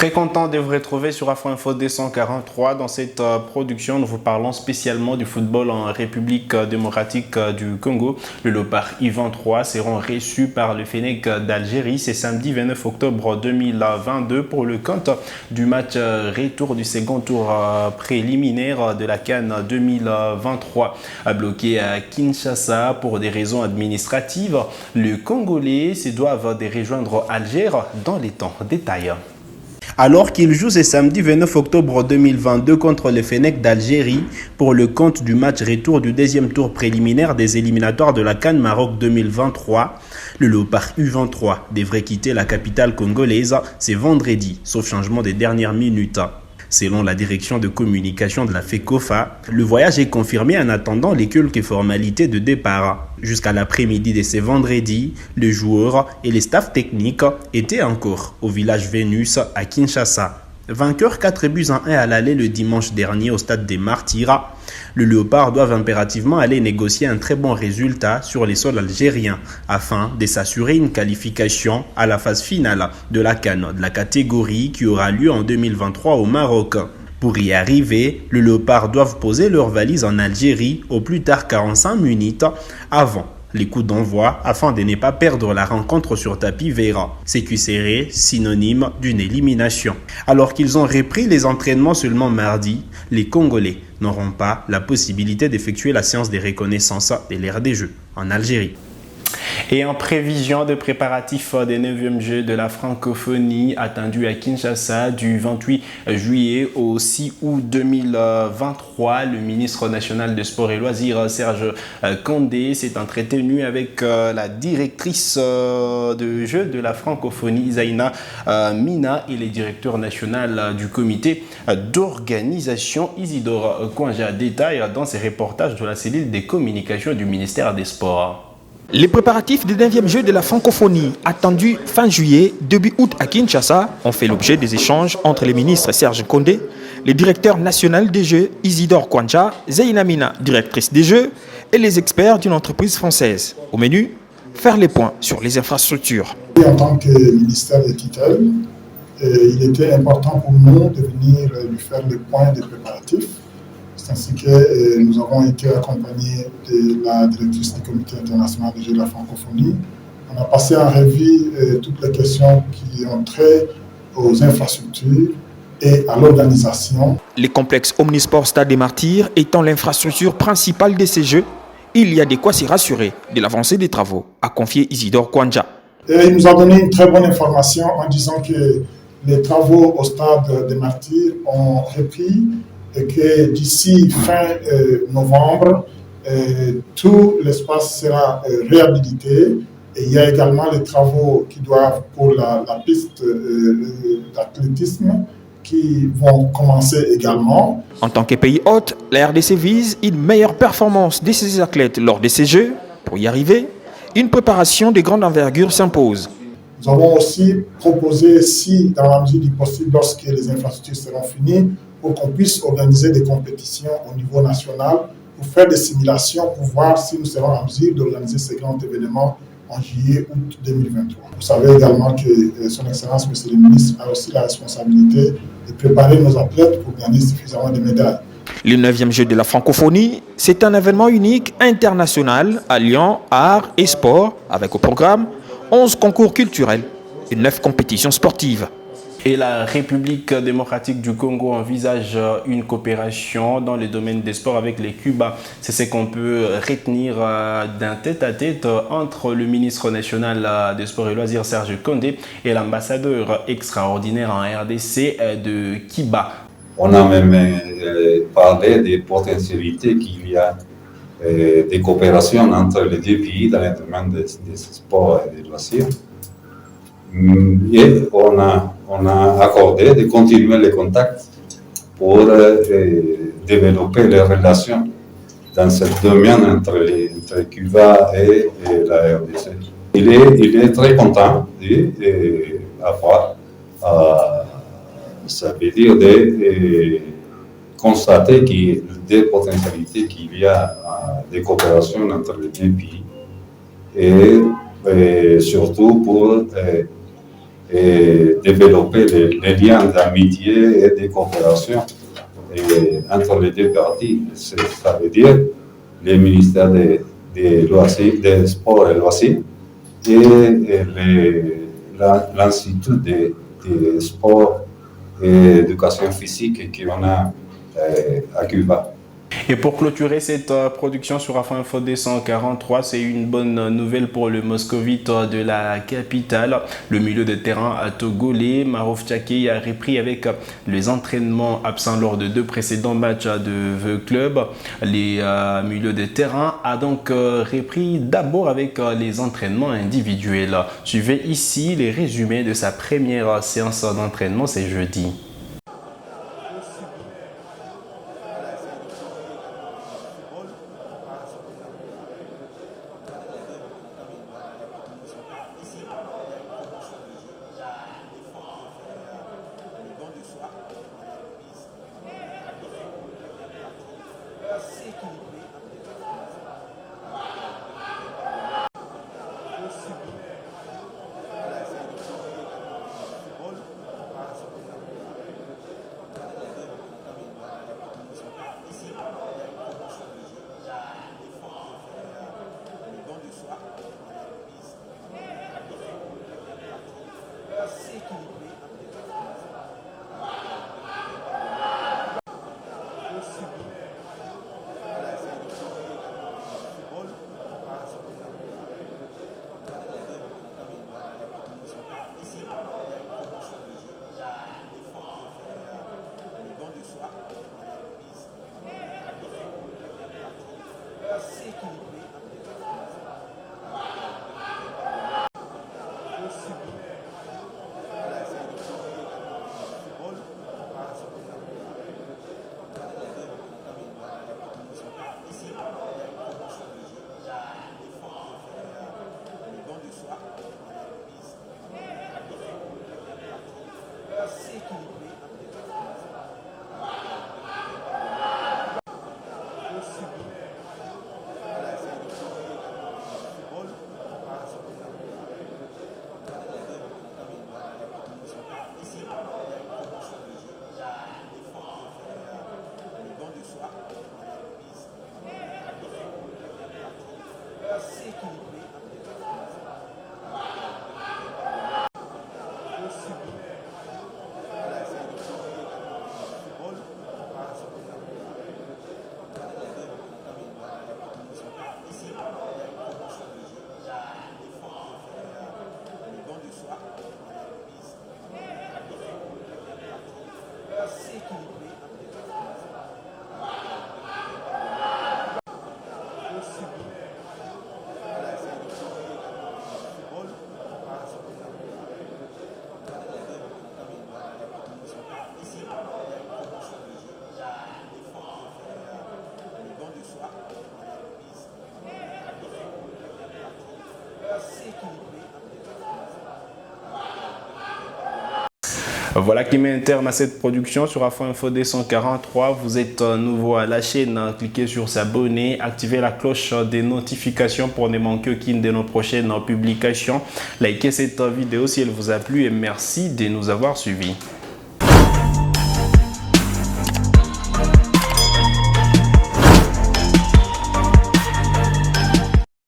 Très content de vous retrouver sur Afro Info 243. Dans cette production, nous vous parlons spécialement du football en République démocratique du Congo. Le Léopard U23 seront reçus par le Fennec d'Algérie. C'est samedi 29 octobre 2022 pour le compte du match retour du second tour préliminaire de la CAN 2023. Bloqué à Kinshasa pour des raisons administratives, les Congolais se doivent de rejoindre Alger dans les temps. Détail. Alors qu'il joue ce samedi 29 octobre 2022 contre le Fennec d'Algérie pour le compte du match retour du deuxième tour préliminaire des éliminatoires de la CAN Maroc 2023, le Léopard U23 devrait quitter la capitale congolaise ce vendredi, sauf changement des dernières minutes. Selon la direction de communication de la FECOFA, le voyage est confirmé en attendant les quelques formalités de départ. Jusqu'à l'après-midi de ce vendredi, les joueurs et les staffs techniques étaient encore au village Vénus à Kinshasa. Vainqueur 4-1 à l'aller le dimanche dernier au stade des Martyrs, le Léopard doit impérativement aller négocier un très bon résultat sur les sols algériens afin de s'assurer une qualification à la phase finale de la CAN de la catégorie qui aura lieu en 2023 au Maroc. Pour y arriver, le Léopard doivent poser leurs valises en Algérie au plus tard 45 minutes avant les coups d'envoi afin de ne pas perdre la rencontre sur tapis vert, ce qui serait synonyme d'une élimination. Alors qu'ils ont repris les entraînements seulement mardi, les Congolais n'auront pas la possibilité d'effectuer la séance de reconnaissance de l'ère des Jeux en Algérie. Et en prévision de préparatifs des 9e Jeux de la francophonie attendus à Kinshasa du 28 juillet au 6 août 2023, le ministre national des Sports et Loisirs, Serge Kondé, s'est entretenu avec la directrice de Jeux de la francophonie, Zaina Mina, et le directeur national du comité d'organisation, Isidore Kwanja. Détail dans ses reportages de la cellule des communications du ministère des Sports. Les préparatifs des 9e Jeux de la francophonie attendus fin juillet, début août à Kinshasa ont fait l'objet des échanges entre les ministres Serge Kondé, le directeur national des Jeux Isidore Kwanja, Zaina Mina, directrice des Jeux, et les experts d'une entreprise française. Au menu, faire les points sur les infrastructures. En tant que ministère de tutelle, il était important pour nous de venir lui faire les points des préparatifs. C'est ainsi que nous avons été accompagnés de la directrice du comité international des Jeux de la francophonie. On a passé en revue toutes les questions qui ont trait aux infrastructures et à l'organisation. Les complexes Omnisport Stade des Martyrs étant l'infrastructure principale de ces Jeux, il y a de quoi s'y rassurer de l'avancée des travaux, a confié Isidore Kwanja. Et il nous a donné une très bonne information en disant que les travaux au Stade des Martyrs ont repris et que d'ici fin novembre, tout l'espace sera réhabilité. Et il y a également les travaux qui doivent pour la piste d'athlétisme qui vont commencer également. En tant que pays hôte, la RDC vise une meilleure performance de ses athlètes lors de ces Jeux. Pour y arriver, une préparation de grande envergure s'impose. Nous avons aussi proposé, si dans la mesure du possible, lorsque les infrastructures seront finies, pour qu'on puisse organiser des compétitions au niveau national, pour faire des simulations, pour voir si nous serons en mesure d'organiser ces grands événements en juillet-août 2023. Vous savez également que Son Excellence, Monsieur le Ministre, a aussi la responsabilité de préparer nos athlètes pour gagner suffisamment de médailles. Le 9e Jeu de la francophonie, c'est un événement unique international alliant art et sport, avec au programme 11 concours culturels et 9 compétitions sportives. Et la République démocratique du Congo envisage une coopération dans le domaine des sports avec les Cuba. C'est ce qu'on peut retenir d'un tête-à-tête entre le ministre national des Sports et Loisirs Serge Kondé et l'ambassadeur extraordinaire en RDC de Cuba. On a même parlé des potentialités qu'il y a des coopérations entre les deux pays dans le domaine des sports et des loisirs. Et on a accordé de continuer les contacts pour développer les relations dans ce domaine entre Cuba et la RDC. Il est très content d'avoir, ça veut dire, de constater qu'il y a des potentialités qu'il y a des coopérations entre les deux pays et surtout pour développer les liens d'amitié et de coopération entre les deux parties. Ça veut dire le ministère des Sports et Loisirs et l'Institut des Sports et Éducation Physique qu'on a à Cuba. Et pour clôturer cette production sur Afro Info 243, c'est une bonne nouvelle pour le moscovite de la capitale. Le milieu de terrain togolais, Marouf Tchake, a repris avec les entraînements absents lors de 2 précédents matchs de club. Les milieux de terrain a donc repris d'abord avec les entraînements individuels. Suivez ici les résumés de sa première séance d'entraînement, c'est jeudi. Voilà qui met un terme à cette production sur Afro Info 243. Vous êtes nouveau à la chaîne, cliquez sur s'abonner, activez la cloche des notifications pour ne manquer aucune de nos prochaines publications. Likez cette vidéo si elle vous a plu et merci de nous avoir suivis.